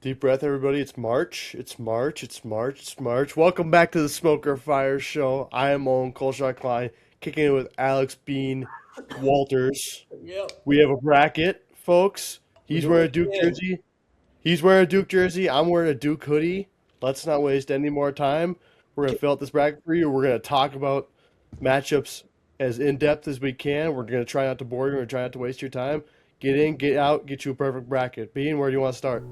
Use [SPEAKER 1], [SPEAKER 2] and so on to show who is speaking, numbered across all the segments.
[SPEAKER 1] Deep breath, everybody. It's March. It's March. It's March. It's March. Welcome back to the Smoker Fire Show. I am Owen Colshot Klein, kicking it with Alex Bean Walters.
[SPEAKER 2] Yep.
[SPEAKER 1] We have a bracket, folks.
[SPEAKER 2] We're
[SPEAKER 1] He's
[SPEAKER 2] doing
[SPEAKER 1] wearing a
[SPEAKER 2] it
[SPEAKER 1] Duke
[SPEAKER 2] again.
[SPEAKER 1] jersey. He's wearing a Duke jersey. I'm wearing a Duke hoodie. Let's not waste any more time. We're gonna fill out this bracket for you. We're gonna talk about matchups as in depth as we can. We're gonna try not to bore you. We're gonna try not to waste your time. Get in, get out, get you a perfect bracket. Bean, where do you want to start?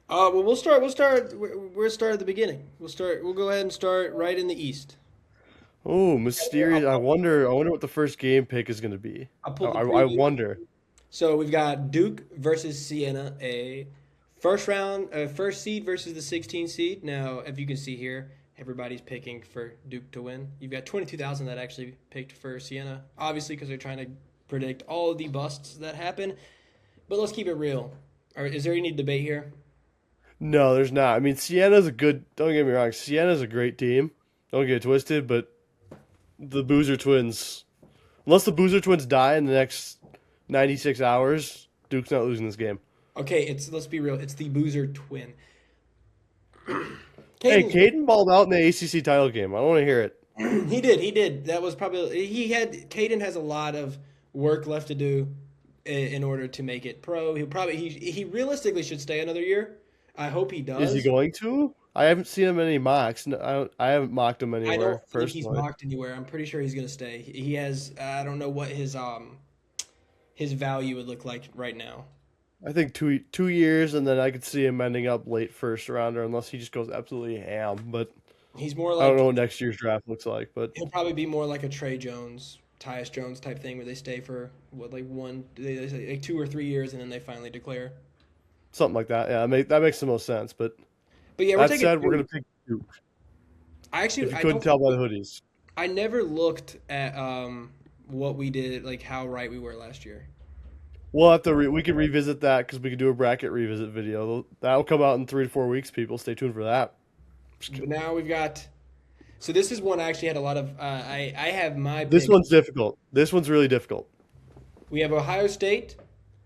[SPEAKER 2] Well, we'll start. We'll start at the beginning. We'll start. We'll go ahead and start right in the East.
[SPEAKER 1] Oh,
[SPEAKER 2] I'll,
[SPEAKER 1] mysterious. I wonder what the first game pick is going to be.
[SPEAKER 2] I'll
[SPEAKER 1] I,
[SPEAKER 2] pull the
[SPEAKER 1] I
[SPEAKER 2] preview.
[SPEAKER 1] wonder.
[SPEAKER 2] So we've got Duke versus Siena, a first seed versus the 16 seed. Now, if you can see here, everybody's picking for Duke to win. You've got 22,000 that actually picked for Siena, obviously because they're trying to predict all of the busts that happen. But let's keep it real. Is there any debate here?
[SPEAKER 1] No, there's not. I mean, Siena's a good. Don't get me wrong. Siena's a great team. Don't get it twisted, but the Boozer Twins, unless the Boozer Twins die in the next 96 hours, Duke's not losing this game.
[SPEAKER 2] Okay, let's be real. It's the Boozer twin.
[SPEAKER 1] Hey,
[SPEAKER 2] Caden's
[SPEAKER 1] Caden balled out in the ACC title game. I don't want to hear it.
[SPEAKER 2] he did. That was probably Caden has a lot of work left to do in order to make it pro. He realistically should stay another year. I hope he
[SPEAKER 1] Is he
[SPEAKER 2] does.
[SPEAKER 1] going to? I haven't seen him in any mocks. No, I haven't mocked him
[SPEAKER 2] I don't
[SPEAKER 1] anywhere
[SPEAKER 2] think he's
[SPEAKER 1] personally.
[SPEAKER 2] mocked anywhere. I'm pretty sure he's gonna stay. He has I don't know what his value would look like right now.
[SPEAKER 1] I think two years, and then I could see him ending up late first rounder, unless he just goes absolutely ham. But
[SPEAKER 2] He's more
[SPEAKER 1] I don't
[SPEAKER 2] like
[SPEAKER 1] know what next year's draft looks like, but
[SPEAKER 2] he'll probably be more like a Trey Jones, Tyus Jones type thing where they stay for what like they say like 2 or 3 years and then they finally declare.
[SPEAKER 1] something like that. Yeah, that makes the most sense. But
[SPEAKER 2] But yeah, we're
[SPEAKER 1] that
[SPEAKER 2] taking
[SPEAKER 1] said, we're
[SPEAKER 2] Duke.
[SPEAKER 1] gonna pick Duke.
[SPEAKER 2] I
[SPEAKER 1] If
[SPEAKER 2] actually
[SPEAKER 1] you
[SPEAKER 2] I
[SPEAKER 1] couldn't
[SPEAKER 2] don't
[SPEAKER 1] tell by the hoodies.
[SPEAKER 2] I never looked at what we did like how right we were last year.
[SPEAKER 1] We'll have to we can revisit that because we could do a bracket revisit video. That'll come out in 3 to 4 weeks. People, stay tuned for that. Just
[SPEAKER 2] But
[SPEAKER 1] kidding.
[SPEAKER 2] now we've got so this is one I actually had a lot of I have my
[SPEAKER 1] This
[SPEAKER 2] pick.
[SPEAKER 1] one's difficult. This one's really difficult.
[SPEAKER 2] We have Ohio State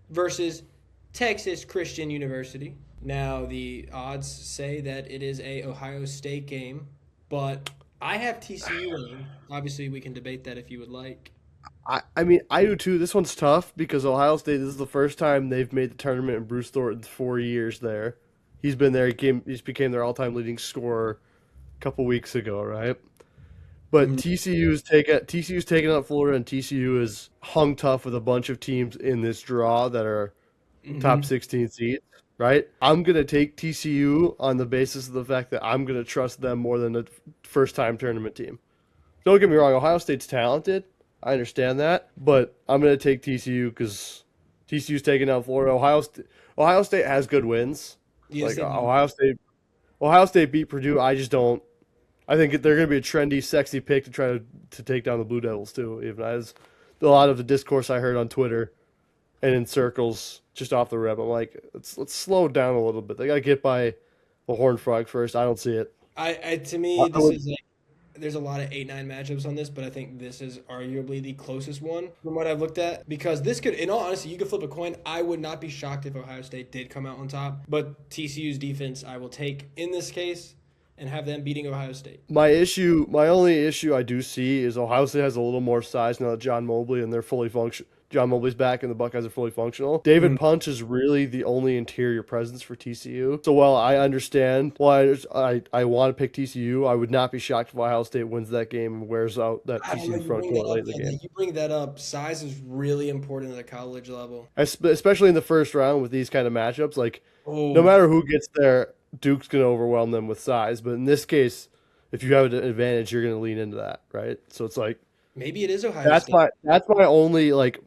[SPEAKER 2] versus Texas Christian University. Now the odds say that it is a Ohio State game, but I have TCU winning. Obviously, we can debate that if you would like.
[SPEAKER 1] I mean, I do too. This one's tough because Ohio State. This is the first time they've made the tournament in Bruce Thornton's 4 years there. He's been there. He's became their all-time leading scorer a couple weeks ago, right? But
[SPEAKER 2] Mhm.
[SPEAKER 1] TCU's taking out Florida, and TCU is hung tough with a bunch of teams in this draw that are top
[SPEAKER 2] Mhm.
[SPEAKER 1] 16 seeds, right? I'm gonna take TCU on the basis of the fact that I'm gonna trust them more than a first-time tournament team. Don't get me wrong, Ohio State's talented. I understand that, but I'm gonna take TCU because TCU's taking out Florida. Ohio State has good wins.
[SPEAKER 2] Yes,
[SPEAKER 1] Like
[SPEAKER 2] they do.
[SPEAKER 1] Ohio State beat Purdue. I just don't. I think they're going to be a trendy, sexy pick to try to take down the Blue Devils too. Even as a lot of the discourse I heard on Twitter and in circles just off the rip, I'm like, let's slow it down a little bit. They got to get by the Horned Frog first. I don't see it.
[SPEAKER 2] I to me
[SPEAKER 1] I
[SPEAKER 2] this
[SPEAKER 1] would.
[SPEAKER 2] is like there's a lot of 8-9 matchups on this, but I think this is arguably the closest one from what I've looked at because this could, in all honesty, you could flip a coin. I would not be shocked if Ohio State did come out on top, but TCU's defense I will take in this case and have them beating Ohio State.
[SPEAKER 1] My only issue I do see is Ohio State has a little more size now that John Mobley and they're fully function. John Mobley's back and the Buckeyes are fully functional. David Punch is really the only interior presence for TCU. So while I understand why I want to pick TCU, I would not be shocked if Ohio State wins that game and wears out that
[SPEAKER 2] I don't know.
[SPEAKER 1] TCU
[SPEAKER 2] You
[SPEAKER 1] front
[SPEAKER 2] bring that
[SPEAKER 1] court
[SPEAKER 2] up.
[SPEAKER 1] late in the
[SPEAKER 2] Yeah,
[SPEAKER 1] game.
[SPEAKER 2] you bring that up. Size is really important at the college level.
[SPEAKER 1] Especially in the first round with these kind of matchups, like no
[SPEAKER 2] Oh,
[SPEAKER 1] matter who gets there, Duke's going to overwhelm them with size. But in this case, if you have an advantage, you're going to lean into that, right? So it's like
[SPEAKER 2] maybe it is Ohio State.
[SPEAKER 1] that's my only like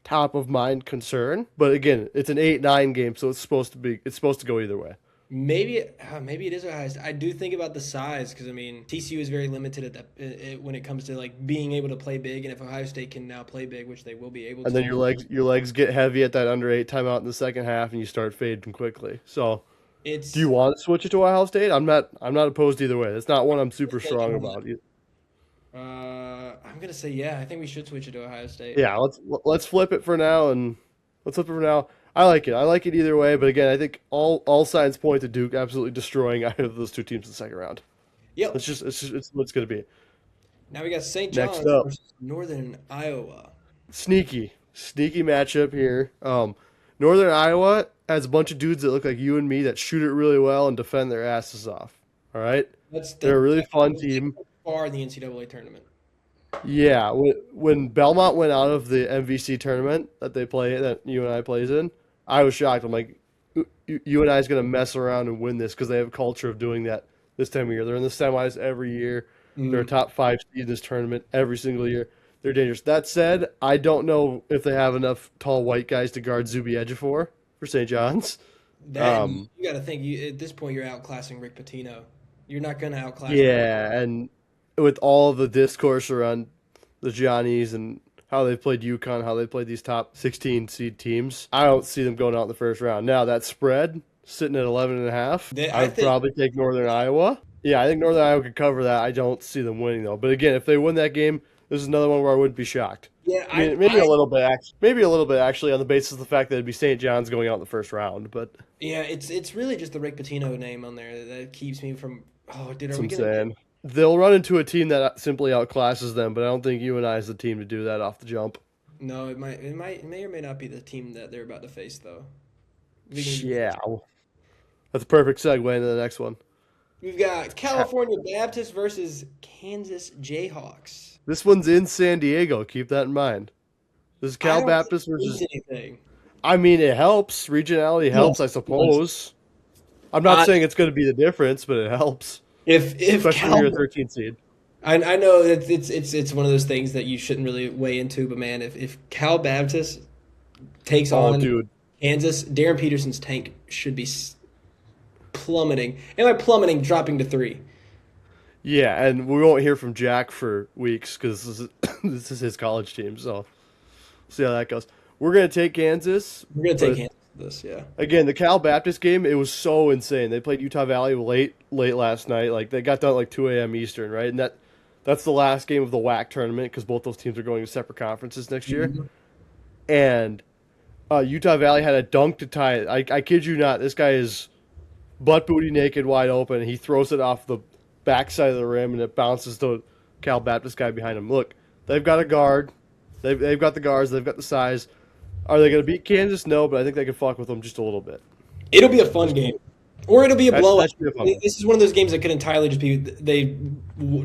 [SPEAKER 1] top of mind concern. But again, it's an 8-9 game, so it's supposed to go either way.
[SPEAKER 2] Maybe it is Ohio State. I do think about the size because I mean TCU is very limited at that when it comes to like being able to play big, and if Ohio State can now play big, which they will be able
[SPEAKER 1] And
[SPEAKER 2] to.
[SPEAKER 1] then your legs get heavy at that under 8 timeout in the second half, and you start fading quickly. So,
[SPEAKER 2] It's
[SPEAKER 1] do you want to switch it to Ohio State? I'm not opposed either way. It's not one I'm super strong about.
[SPEAKER 2] I'm gonna say yeah. I think we should switch it to Ohio State.
[SPEAKER 1] Yeah, let's flip it for now, and let's flip it for now. I like it. I like it either way, but again, I think all signs point to Duke absolutely destroying either of those two teams in the second round.
[SPEAKER 2] Yep.
[SPEAKER 1] It's what it's going to be.
[SPEAKER 2] Now we got St.
[SPEAKER 1] Next
[SPEAKER 2] John's
[SPEAKER 1] up.
[SPEAKER 2] versus Northern Iowa.
[SPEAKER 1] Sneaky matchup here. Northern Iowa has a bunch of dudes that look like you and me that shoot it really well and defend their asses off. All right, they're a really fun team.
[SPEAKER 2] Far in the NCAA tournament.
[SPEAKER 1] Yeah, when Belmont went out of the MVC tournament that they play that you and I plays in, I was shocked. I'm like, you and I is going to mess around and win this because they have a culture of doing that this time of year. They're in the semis every year. They're a top 5 seed in this tournament every single year. They're dangerous. That said, I don't know if they have enough tall white guys to guard Zuby Ejiofor for St. John's.
[SPEAKER 2] You got to think at this point you're outclassing Rick Pitino. You're not going to outclass him.
[SPEAKER 1] Yeah, and with all the discourse around the Johnnies and how they played UConn, how they played these top 16 seed teams, I don't see them going out in the first round. Now, that spread, sitting at 11.5, I would probably take Northern Iowa. Yeah, I think Northern Iowa could cover that. I don't see them winning, though. But again, if they win that game, this is another one where I wouldn't be shocked.
[SPEAKER 2] Yeah,
[SPEAKER 1] maybe a little bit actually on the basis of the fact that it'd be St. John's going out in the first round. But
[SPEAKER 2] yeah, it's really just the Rick Pitino name on there that keeps me from. Oh, dude, are we
[SPEAKER 1] saying
[SPEAKER 2] gonna?
[SPEAKER 1] they'll run into a team that simply outclasses them, but I don't think you and I is the team to do that off the jump.
[SPEAKER 2] No, it may or may not be the team that they're about to face though.
[SPEAKER 1] Yeah, that's a perfect segue into the next one.
[SPEAKER 2] We've got California Baptist versus Kansas Jayhawks.
[SPEAKER 1] This one's in San Diego. Keep that in mind. This is Cal Baptist versus.
[SPEAKER 2] Anything.
[SPEAKER 1] I mean, it helps. Regionality helps, I suppose. I'm not saying it's going to be the difference, but it helps. Especially when you're a 13 seed.
[SPEAKER 2] I know it's one of those things that you shouldn't really weigh into, but man, if Cal Baptist takes on Kansas, Darren Peterson's tank should be plummeting. And by plummeting, dropping to 3.
[SPEAKER 1] Yeah, and we won't hear from Jack for weeks because this is his college team, so we'll see how that goes. We're going to take Kansas.
[SPEAKER 2] We're going to take Kansas this, yeah.
[SPEAKER 1] Again, the Cal Baptist game, it was so insane. They played Utah Valley late last night. Like, they got done at like 2 a.m. Eastern, right? And that's the last game of the WAC tournament because both those teams are going to separate conferences next year. Mm-hmm. And Utah Valley had a dunk to tie it. I kid you not. This guy is butt booty naked, wide open. And he throws it off the backside of the rim, and it bounces to Cal Baptist guy behind him. Look, they've got a guard. They've got the guards. They've got the size. Are they going to beat Kansas? No, but I think they can fuck with them just a little bit.
[SPEAKER 2] It'll be a fun game. Or it'll be a blowout. This is one of those games that could entirely just be they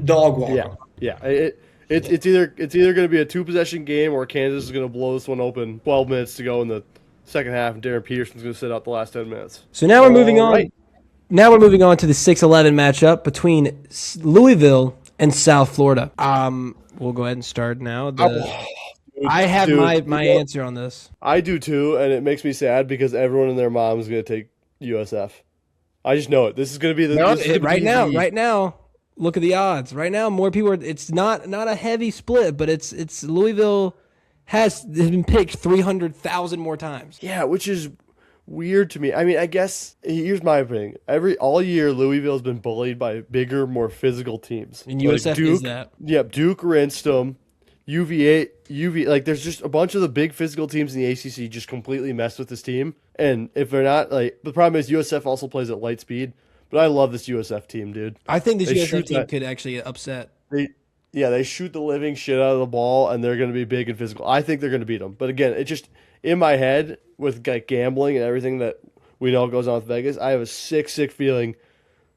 [SPEAKER 2] dog walk.
[SPEAKER 1] Yeah. It's either going to be a 2-possession game or Kansas is going to blow this one open. 12 minutes to go in the second half, and Darren Peterson's going to sit out the last 10 minutes.
[SPEAKER 2] So now we're moving on. Right. Now we're moving on to the 6-11 matchup between Louisville and South Florida. We'll go ahead and start now. I have my answer on this.
[SPEAKER 1] I do too, and it makes me sad because everyone and their mom is going to take USF. I just know it. This is going to be the
[SPEAKER 2] right now. Look at the odds. Right now, more people are. It's not a heavy split, but it's Louisville has been picked 300,000 more times.
[SPEAKER 1] Yeah, which is weird to me. I mean, I guess here's my opinion. All year, Louisville's been bullied by bigger, more physical teams.
[SPEAKER 2] And USF
[SPEAKER 1] Duke,
[SPEAKER 2] is that.
[SPEAKER 1] Yep, Duke rinsed them. UV, like there's just a bunch of the big physical teams in the ACC just completely messed with this team. And if they're not, like, the problem is USF also plays at light speed. But I love this USF team, dude.
[SPEAKER 2] I think this USF team could actually upset.
[SPEAKER 1] They shoot the living shit out of the ball, and they're going to be big and physical. I think they're going to beat them. But again, it just, in my head, with like gambling and everything that we know goes on with Vegas, I have a sick feeling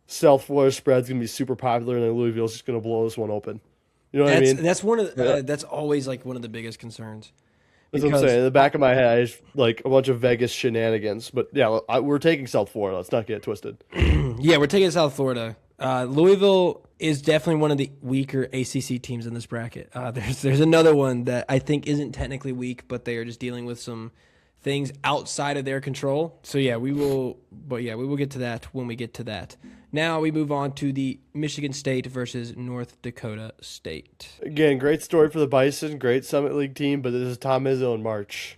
[SPEAKER 1] South Florida spread's going to be super popular, and then Louisville's just going to blow this one open. You know what I mean?
[SPEAKER 2] That's that's always like one of the biggest concerns.
[SPEAKER 1] That's what I'm saying. In the back of my head, I just like a bunch of Vegas shenanigans. But yeah, we're taking South Florida. Let's not get it twisted.
[SPEAKER 2] Yeah, we're taking South Florida. Louisville is definitely one of the weaker ACC teams in this bracket. There's another one that I think isn't technically weak, but they are just dealing with some things outside of their control. So yeah, we will get to that when we get to that. Now we move on to the Michigan State versus North Dakota State.
[SPEAKER 1] Again, great story for the Bison, great Summit League team, but this is Tom Izzo in March.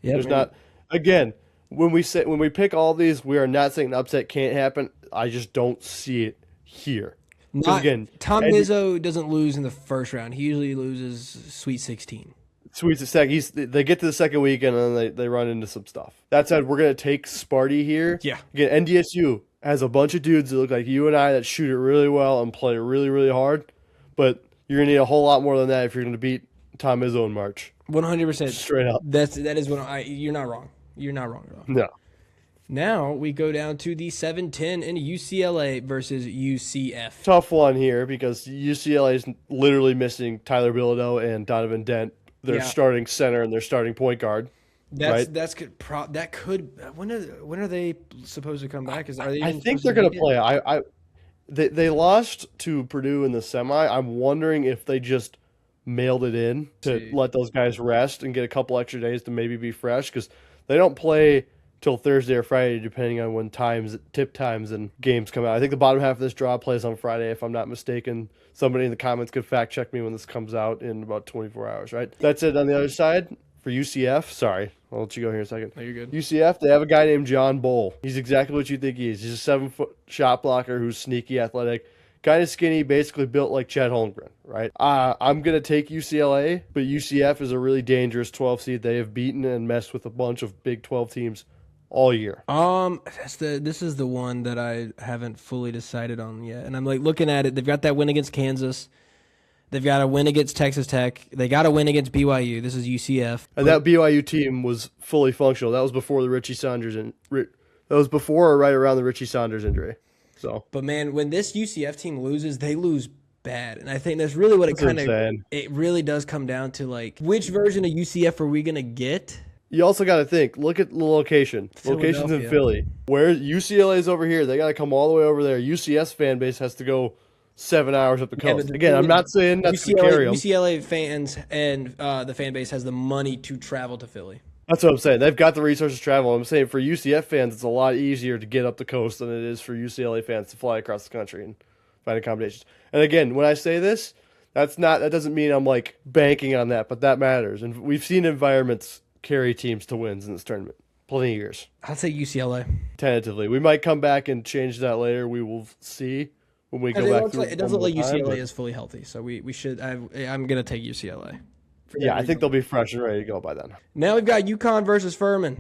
[SPEAKER 2] Yeah,
[SPEAKER 1] There's not again when we pick all these, we are not saying an upset can't happen. I just don't see it here.
[SPEAKER 2] Tom Izzo doesn't lose in the first round. He usually loses Sweet 16.
[SPEAKER 1] Sweet they get to the second weekend and then they run into some stuff. That said, we're gonna take Sparty here.
[SPEAKER 2] Yeah.
[SPEAKER 1] Again, NDSU has a bunch of dudes that look like you and I that shoot it really well and play really, really hard. But you're gonna need a whole lot more than that if you're gonna beat Tom Izzo in March.
[SPEAKER 2] 100%.
[SPEAKER 1] Straight up.
[SPEAKER 2] That is what you're not wrong. You're not wrong at all.
[SPEAKER 1] No.
[SPEAKER 2] Now we go down to the 7-10 in UCLA versus UCF.
[SPEAKER 1] Tough one here because UCLA is literally missing Tyler Bilodeau and Donovan Dent. Their starting center and their starting point guard. When are they supposed to come back? I think they're going to play. They lost to Purdue in the semi. I'm wondering if they just mailed it in to let those guys rest and get a couple extra days to maybe be fresh because they don't play till Thursday or Friday depending on when tip times and games come out. I think the bottom half of this draw plays on Friday if I'm not mistaken. Somebody in the comments could fact check me when this comes out in about 24 hours, right? That's it on the other side. For UCF, sorry, I'll let you go here in a second.
[SPEAKER 2] No, you're good.
[SPEAKER 1] UCF, they have a guy named John Bull. He's exactly what you think he is. He's a 7-foot shot blocker who's sneaky, athletic, kind of skinny, basically built like Chet Holmgren, right? I'm going to take UCLA, but UCF is a really dangerous 12 seed. They have beaten and messed with a bunch of Big 12 teams all year.
[SPEAKER 2] This is the one that I haven't fully decided on yet. And I'm like looking at it. They've got that win against Kansas. They've got a win against Texas Tech. They got a win against BYU. This is UCF.
[SPEAKER 1] And that BYU team was fully functional. That was before the Richie Saunders that was before or right around the Richie Saunders injury. So,
[SPEAKER 2] but man, when this UCF team loses, they lose bad. And I think that's really what it really does come down to, like, which version of UCF are we going to get?
[SPEAKER 1] You also got to think, look at the location. Location's in Philly. Where UCLA's over here, they got to come all the way over there. UCS fan base has to go 7 hours up the coast. Again, I'm not saying that's to carry them.
[SPEAKER 2] UCLA fans and the fan base has the money to travel to Philly.
[SPEAKER 1] That's what I'm saying. They've got the resources to travel. I'm saying for UCF fans, it's a lot easier to get up the coast than it is for UCLA fans to fly across the country and find accommodations. And again, when I say this, that doesn't mean I'm like banking on that, but that matters. And we've seen environments carry teams to wins in this tournament. Plenty of years.
[SPEAKER 2] I'd say UCLA.
[SPEAKER 1] Tentatively. We might come back and change that later. We will see when we go back through it.
[SPEAKER 2] It doesn't look like UCLA is fully healthy, so we should. I'm going to take UCLA.
[SPEAKER 1] Yeah, I think they'll be fresh and ready to go by then.
[SPEAKER 2] Now we've got UConn versus Furman.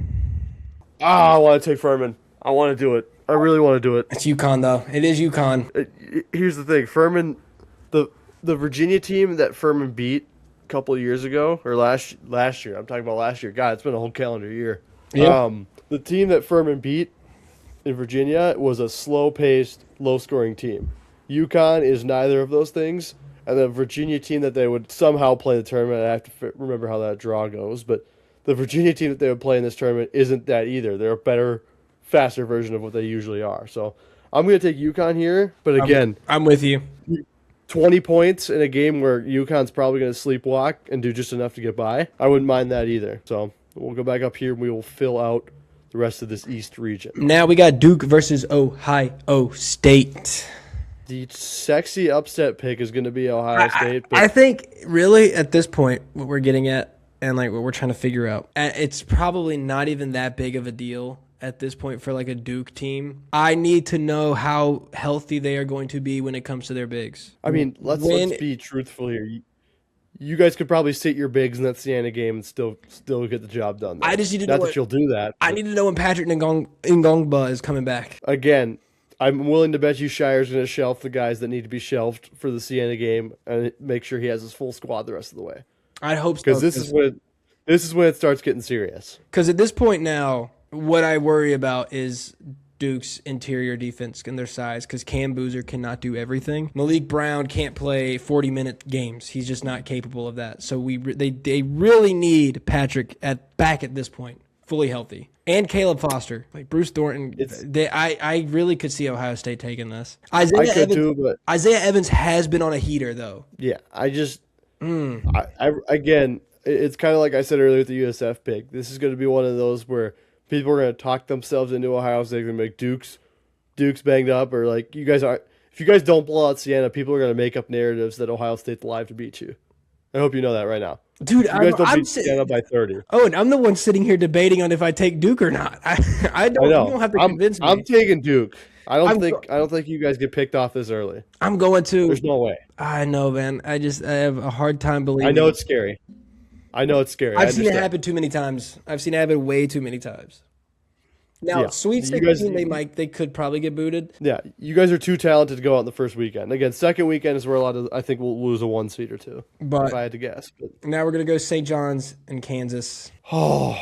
[SPEAKER 1] I want to take Furman. I want to do it. I really want to do it.
[SPEAKER 2] It's UConn, though. It is UConn.
[SPEAKER 1] Here's the thing. Furman, the Virginia team that Furman beat a couple of years ago, or last year. I'm talking about last year. God, it's been a whole calendar year.
[SPEAKER 2] Yeah.
[SPEAKER 1] The team that Furman beat in Virginia was a slow-paced, low-scoring team. UConn is neither of those things. And the Virginia team that they would somehow play in the tournament, I have to remember how that draw goes, but the Virginia team that they would play in this tournament isn't that either. They're a better, faster version of what they usually are. So I'm going to take UConn here, but again,
[SPEAKER 2] I'm with you.
[SPEAKER 1] 20 points in a game where UConn's probably going to sleepwalk and do just enough to get by. I wouldn't mind that either. So we'll go back up here and we will fill out the rest of this East region.
[SPEAKER 2] Now we got Duke versus Ohio State.
[SPEAKER 1] The sexy upset pick is going to be Ohio State. But
[SPEAKER 2] I think really at this point, what we're getting at and like what we're trying to figure out, it's probably not even that big of a deal at this point for like a Duke team. I need to know how healthy they are going to be when it comes to their bigs.
[SPEAKER 1] I mean, let's be truthful here. You guys could probably sit your bigs in that Siena game and still get the job done. Though.
[SPEAKER 2] I just need to
[SPEAKER 1] know
[SPEAKER 2] that
[SPEAKER 1] you'll do that.
[SPEAKER 2] I need to know when Patrick Ngongba is coming back.
[SPEAKER 1] Again, I'm willing to bet you Shire's going to shelf the guys that need to be shelved for the Siena game and make sure he has his full squad the rest of the way.
[SPEAKER 2] I hope so.
[SPEAKER 1] Because this is when it starts getting serious.
[SPEAKER 2] Because at this point now, what I worry about is Duke's interior defense and their size because Cam Boozer cannot do everything. Malik Brown can't play 40-minute games. He's just not capable of that. So they really need Patrick back at this point, fully healthy. And Caleb Foster, like Bruce Thornton, I really could see Ohio State taking this. Isaiah Evans has been on a heater though.
[SPEAKER 1] Yeah, again, it's kind of like I said earlier with the USF pick. This is going to be one of those where people are going to talk themselves into Ohio State and make Duke's banged up, or like you guys are. If you guys don't blow out Siena, people are going to make up narratives that Ohio State's live to beat you. I hope you know that right now.
[SPEAKER 3] Dude,
[SPEAKER 1] You guys don't beat Siena by 30.
[SPEAKER 3] Oh, and I'm the one sitting here debating on if I take Duke or not. I don't.
[SPEAKER 1] I know.
[SPEAKER 3] You don't have to convince me.
[SPEAKER 1] I'm taking Duke. I don't think you guys get picked off this early.
[SPEAKER 3] I'm going to.
[SPEAKER 1] There's no way.
[SPEAKER 3] I know, man. I have a hard time believing.
[SPEAKER 1] I know it's scary.
[SPEAKER 3] I've seen it happen too many times. I've seen it happen way too many times. Now,
[SPEAKER 1] Yeah.
[SPEAKER 3] Sweet 16, they could probably get booted.
[SPEAKER 1] Yeah, you guys are too talented to go out in the first weekend. Again, second weekend is where I think we'll lose a 1 seed or 2.
[SPEAKER 3] But
[SPEAKER 1] if I had to guess. But
[SPEAKER 3] now we're gonna go St. John's and Kansas.
[SPEAKER 1] oh,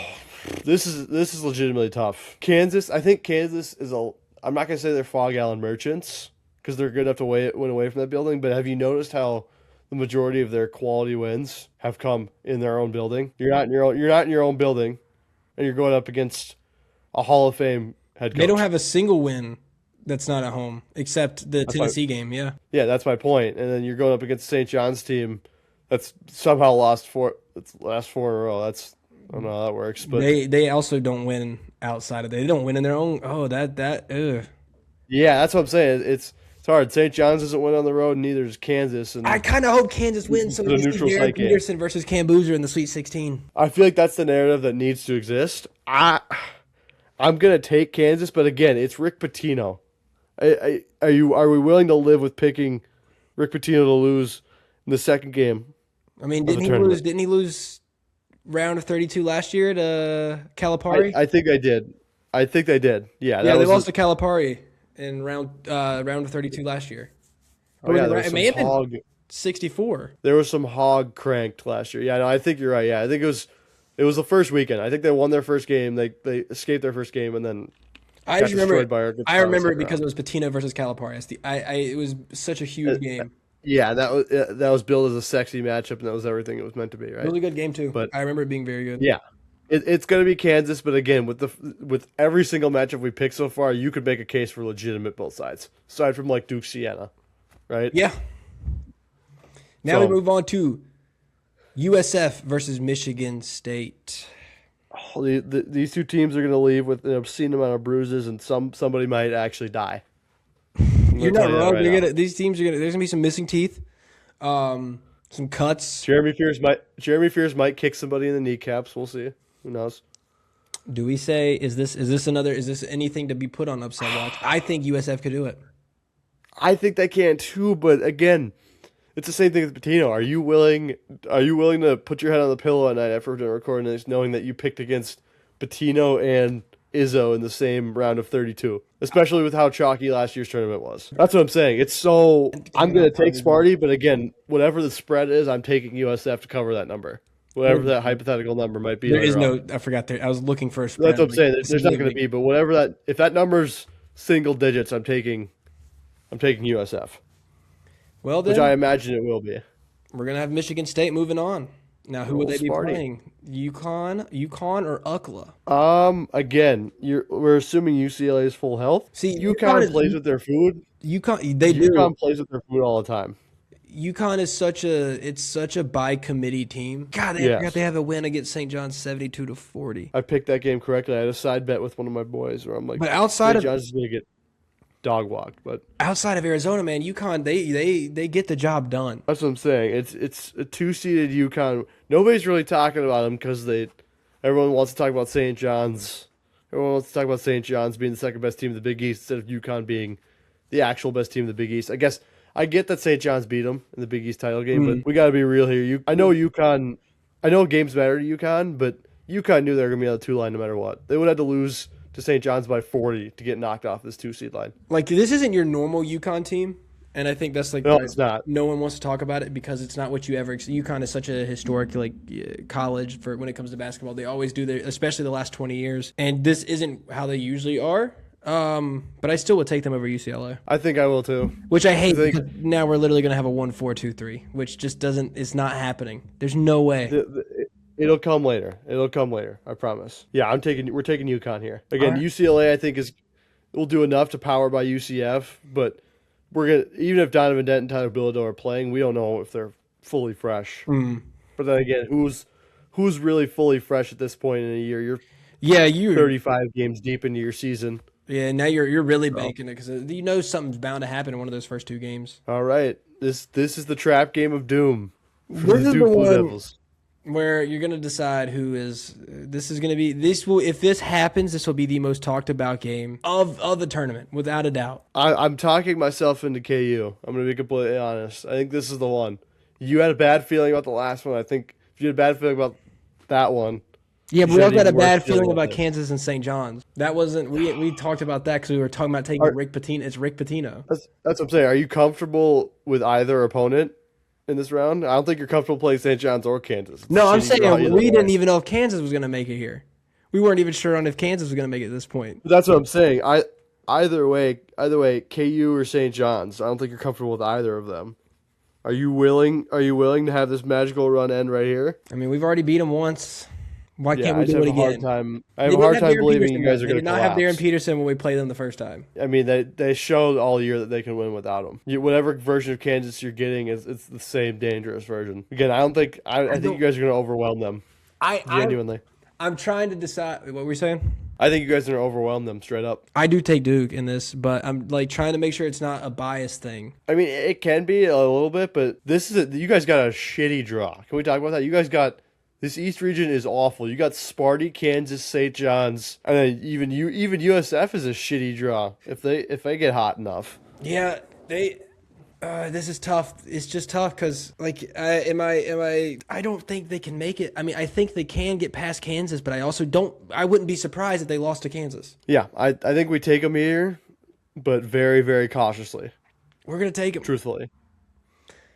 [SPEAKER 1] this is legitimately tough. Kansas, I think Kansas is I'm not gonna say they're Fog Allen merchants because they're good enough to win away from that building. But have you noticed how the majority of their quality wins have come in their own building? You're not in your own building, and you're going up against a Hall of Fame head coach.
[SPEAKER 3] They don't have a single win that's not at home, except the Tennessee game. Yeah.
[SPEAKER 1] Yeah, that's my point. And then you're going up against St. John's team that's somehow last 4 in a row. I don't know how that works, but
[SPEAKER 3] they also don't win outside of they don't win in their own. Oh, ugh.
[SPEAKER 1] Yeah, that's what I'm saying. It's hard. St. John's doesn't win on the road, and neither does Kansas. And
[SPEAKER 3] I kind of hope Kansas wins. So we see Darren Peterson versus Cam Boozer in the Sweet 16.
[SPEAKER 1] I feel like that's the narrative that needs to exist. I'm gonna take Kansas, but again, it's Rick Pitino. Are we willing to live with picking Rick Pitino to lose in the second game?
[SPEAKER 3] I mean, didn't he lose round of 32 last year to Calipari?
[SPEAKER 1] I think they did. Yeah,
[SPEAKER 3] they lost to Calipari in round of 32 last year.
[SPEAKER 1] Oh yeah,
[SPEAKER 3] it may have been 64.
[SPEAKER 1] There was some hog cranked last year. Yeah, no, I think you're right. Yeah, I think it was the first weekend. I think they won their first game. They escaped their first game, and then
[SPEAKER 3] I remember it because it was Patino versus Calipari. It was such a huge game.
[SPEAKER 1] Yeah, that was billed as a sexy matchup, and that was everything it was meant to be, right?
[SPEAKER 3] Really good game too.
[SPEAKER 1] But
[SPEAKER 3] I remember it being very good.
[SPEAKER 1] Yeah, it's going to be Kansas, but again, with every single matchup we picked so far, you could make a case for legitimate both sides, aside from like Duke Siena, right?
[SPEAKER 3] Yeah. Now we move on to USF versus Michigan State.
[SPEAKER 1] Oh, these two teams are going to leave with an obscene amount of bruises, and somebody might actually die.
[SPEAKER 3] You're not wrong. These teams are gonna. There's gonna be some missing teeth, some cuts.
[SPEAKER 1] Jeremy Fears might kick somebody in the kneecaps. We'll see. Who knows?
[SPEAKER 3] Do we say is this anything to be put on upset watch? I think USF could do it.
[SPEAKER 1] I think they can too, but again, it's the same thing with Patino. Are you willing to put your head on the pillow at night after recording this, knowing that you picked against Patino and Izzo in the same round of 32, especially with how chalky last year's tournament was? That's what I'm saying. I'm going to take Sparty, but again, whatever the spread is, I'm taking USF to cover that number. Whatever that hypothetical number might be.
[SPEAKER 3] There is no, I forgot there. I was looking for a spread.
[SPEAKER 1] That's what I'm saying. There's not going to be, but if that number's single digits, I'm taking USF.
[SPEAKER 3] Well, then,
[SPEAKER 1] which I imagine it will be.
[SPEAKER 3] We're going to have Michigan State moving on. Now, who would they be playing? UConn or UCLA?
[SPEAKER 1] Again, we're assuming UCLA is full health.
[SPEAKER 3] See,
[SPEAKER 1] UConn plays with their food. UConn plays with their food all the time.
[SPEAKER 3] UConn is such a by committee team. God, they have a win against St. John's 72-40.
[SPEAKER 1] I picked that game correctly. I had a side bet with one of my boys where I'm like,
[SPEAKER 3] but outside
[SPEAKER 1] St. John's is going to get dog walked, but
[SPEAKER 3] outside of Arizona, man, UConn they get the job done.
[SPEAKER 1] That's what I'm saying. It's a 2-seeded UConn. Nobody's really talking about them because everyone wants to talk about St. John's. Everyone wants to talk about St. John's being the second best team in the Big East instead of UConn being the actual best team in the Big East. I guess I get that St. John's beat them in the Big East title game, but we got to be real here. I know UConn. I know games matter to UConn, but UConn knew they were going to be on the 2 line no matter what. They would have to lose to St. John's by 40 to get knocked off this 2-seed line.
[SPEAKER 3] Like, this isn't your normal UConn team, and I think that's like
[SPEAKER 1] no, it's not.
[SPEAKER 3] No one wants to talk about it because it's not what you ever. UConn is such a historic college for when it comes to basketball. They always do especially the last 20 years, and this isn't how they usually are. But I still would take them over UCLA.
[SPEAKER 1] I think I will too.
[SPEAKER 3] Which I hate because now we're literally going to have a 1-4-2-3, which just doesn't. It's not happening. There's no way.
[SPEAKER 1] It'll come later. I promise. Yeah, we're taking UConn here. Again, right. UCLA I think will do enough to power by UCF, but even if Donovan Dent and Tyler Bilodeau are playing, we don't know if they're fully fresh. But then again, who's who's really fully fresh at this point in a year. You're
[SPEAKER 3] Yeah, you
[SPEAKER 1] 35 games deep into your season.
[SPEAKER 3] Yeah, now you're really banking it because you know something's bound to happen in one of those first 2 games.
[SPEAKER 1] All right, this is the trap game of doom for
[SPEAKER 3] This
[SPEAKER 1] the
[SPEAKER 3] is
[SPEAKER 1] Duke
[SPEAKER 3] the
[SPEAKER 1] Blue
[SPEAKER 3] one
[SPEAKER 1] Devils.
[SPEAKER 3] where you're gonna decide who is. This is gonna be this will if this happens, this will be the most talked about game of the tournament without a doubt.
[SPEAKER 1] I'm talking myself into KU. I'm going to be completely honest. I think this is the one. You had a bad feeling about the last one. I think if you had a bad feeling about that one.
[SPEAKER 3] Yeah, but
[SPEAKER 1] you
[SPEAKER 3] we
[SPEAKER 1] should
[SPEAKER 3] also had a
[SPEAKER 1] even worse
[SPEAKER 3] bad
[SPEAKER 1] feeling
[SPEAKER 3] feeling about
[SPEAKER 1] this.
[SPEAKER 3] Kansas and St. John's. That wasn't we talked about that because we were talking about taking Rick Pitino. It's Rick Pitino.
[SPEAKER 1] That's what I'm saying. Are you comfortable with either opponent in this round? I don't think you're comfortable playing St. John's or Kansas. It's
[SPEAKER 3] No,
[SPEAKER 1] a
[SPEAKER 3] I'm
[SPEAKER 1] shitty draw
[SPEAKER 3] saying
[SPEAKER 1] either
[SPEAKER 3] we
[SPEAKER 1] way.
[SPEAKER 3] didn't even know if Kansas was gonna make it here. We weren't even sure on if Kansas was gonna make it at this point.
[SPEAKER 1] But that's what I'm saying. Either way, KU or St. John's. I don't think you're comfortable with either of them. Are you willing to have this magical run end right here?
[SPEAKER 3] I mean, we've already beat them once. Why
[SPEAKER 1] Yeah,
[SPEAKER 3] can't
[SPEAKER 1] I
[SPEAKER 3] we
[SPEAKER 1] just
[SPEAKER 3] do
[SPEAKER 1] have
[SPEAKER 3] it
[SPEAKER 1] a hard
[SPEAKER 3] again?
[SPEAKER 1] time. I have
[SPEAKER 3] They
[SPEAKER 1] a hard
[SPEAKER 3] didn't have
[SPEAKER 1] time
[SPEAKER 3] Darren
[SPEAKER 1] believing
[SPEAKER 3] Peterson
[SPEAKER 1] you guys
[SPEAKER 3] though.
[SPEAKER 1] are
[SPEAKER 3] They
[SPEAKER 1] going
[SPEAKER 3] did
[SPEAKER 1] to
[SPEAKER 3] not have
[SPEAKER 1] collapse.
[SPEAKER 3] Darren Peterson when we played them the first time.
[SPEAKER 1] I mean, they showed all year that they can win without him. Whatever version of Kansas you're getting it's the same dangerous version. Again, I think you guys are going to overwhelm them. Genuinely,
[SPEAKER 3] I'm trying to decide what were we saying.
[SPEAKER 1] I think you guys are going to overwhelm them straight up.
[SPEAKER 3] I do take Duke in this, but I'm like trying to make sure it's not a biased thing.
[SPEAKER 1] I mean, it can be a little bit, but you guys got a shitty draw. Can we talk about that? You guys got this East region is awful. You got Sparty, Kansas, St. John's, and then even USF is a shitty draw if they get hot enough.
[SPEAKER 3] Yeah, this is tough. It's just tough because, like, I don't think they can make it. I mean, I think they can get past Kansas, but I also don't. I wouldn't be surprised if they lost to Kansas.
[SPEAKER 1] Yeah, I think we take them here, but very, very cautiously.
[SPEAKER 3] We're gonna take them.
[SPEAKER 1] Truthfully,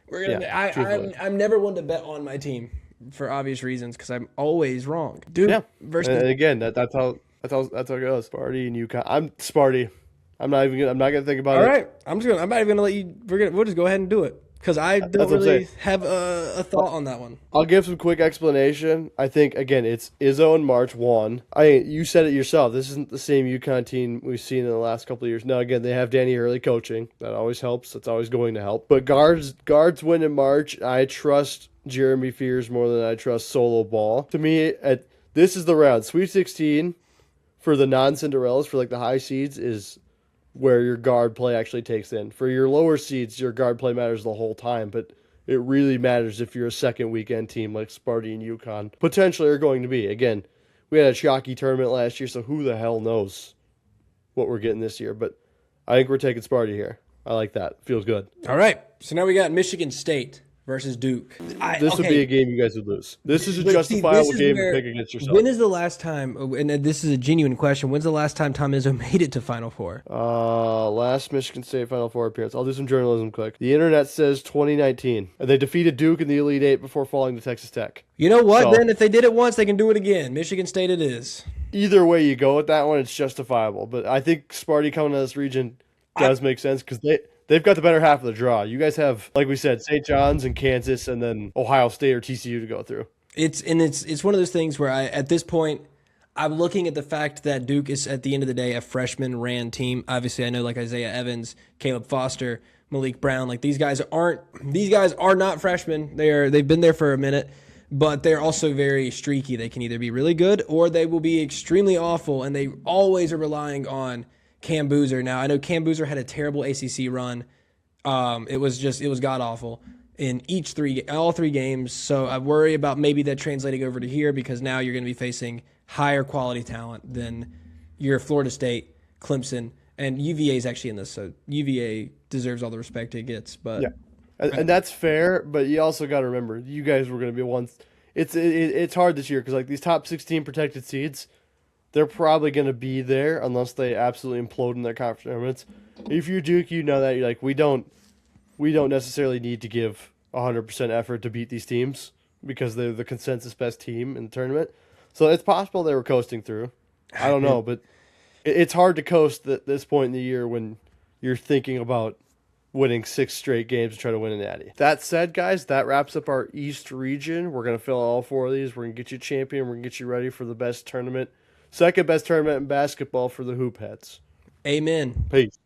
[SPEAKER 3] We're gonna.
[SPEAKER 1] Yeah, truthfully.
[SPEAKER 3] I'm never one to bet on my team for obvious reasons because I'm always wrong. Dude,
[SPEAKER 1] yeah.
[SPEAKER 3] versus
[SPEAKER 1] And again, that's how it goes. Sparty and UConn. I'm Sparty. I'm not gonna think about
[SPEAKER 3] all
[SPEAKER 1] it.
[SPEAKER 3] right. I'm not even gonna let you. We'll just go ahead and do it because I don't
[SPEAKER 1] what I'm
[SPEAKER 3] really
[SPEAKER 1] saying.
[SPEAKER 3] have a thought on that one.
[SPEAKER 1] I'll give some quick explanation. I think again, it's Izzo and March 1. You said it yourself. This isn't the same UConn team we've seen in the last couple of years. Now again, they have Danny Hurley coaching. That always helps. That's always going to help. But guards win in March. I trust Jeremy Fears more than I trust Solo Ball. To me, this is the round. Sweet 16 for the non-Cinderellas, for like the high seeds, is where your guard play actually takes in. For your lower seeds, your guard play matters the whole time, but it really matters if you're a second weekend team like Sparty and UConn potentially are going to be. Again, we had a chalky tournament last year, so who the hell knows what we're getting this year. But I think we're taking Sparty here. I like that. Feels good.
[SPEAKER 3] All right. So now we got Michigan State versus Duke.
[SPEAKER 1] This would be a game you guys would lose. This is a
[SPEAKER 3] But see,
[SPEAKER 1] justifiable
[SPEAKER 3] this is
[SPEAKER 1] game
[SPEAKER 3] where-
[SPEAKER 1] to pick against yourself.
[SPEAKER 3] When is the last time, and this is a genuine question, when's the last time Tom Izzo made it to Final Four?
[SPEAKER 1] Last Michigan State Final Four appearance. I'll do some journalism quick. The internet says 2019. They defeated Duke in the Elite Eight before falling to Texas Tech.
[SPEAKER 3] You know what,
[SPEAKER 1] So-
[SPEAKER 3] then? If they did it once, they can do it again. Michigan State it is.
[SPEAKER 1] Either way you go with that one, it's justifiable. But I think Sparty coming to this region does make sense because they've got the better half of the draw. You guys have, like we said, St. John's and Kansas, and then Ohio State or TCU to go through.
[SPEAKER 3] It's one of those things where at this point, I'm looking at the fact that Duke is, at the end of the day, a freshman ran team. Obviously, I know like Isaiah Evans, Caleb Foster, Malik Brown, like these guys are not freshmen. They've been there for a minute, but they're also very streaky. They can either be really good or they will be extremely awful, and they always are relying on Cam Boozer. Now, I know Cam Boozer had a terrible ACC run. It was god awful in all three games. So I worry about maybe that translating over to here because now you're going to be facing higher quality talent than your Florida State, Clemson, and UVA is actually in this. So UVA deserves all the respect it gets. But
[SPEAKER 1] Yeah, and that's fair. But you also got to remember, you guys were going to be ones. It's hard this year because like these top 16 protected seeds, they're probably going to be there unless they absolutely implode in their conference tournaments. If you're Duke, you know that you're like we don't necessarily need to give 100% effort to beat these teams because they're the consensus best team in the tournament. So it's possible they were coasting through. I don't know, but it's hard to coast at this point in the year when you're thinking about winning 6 straight games to try to win an Natty. That said, guys, that wraps up our East region. We're going to fill all 4 of these. We're going to get you a champion. We're going to get you ready for the best tournament, second best tournament in basketball for the Hoop Heads.
[SPEAKER 3] amen.
[SPEAKER 1] Peace.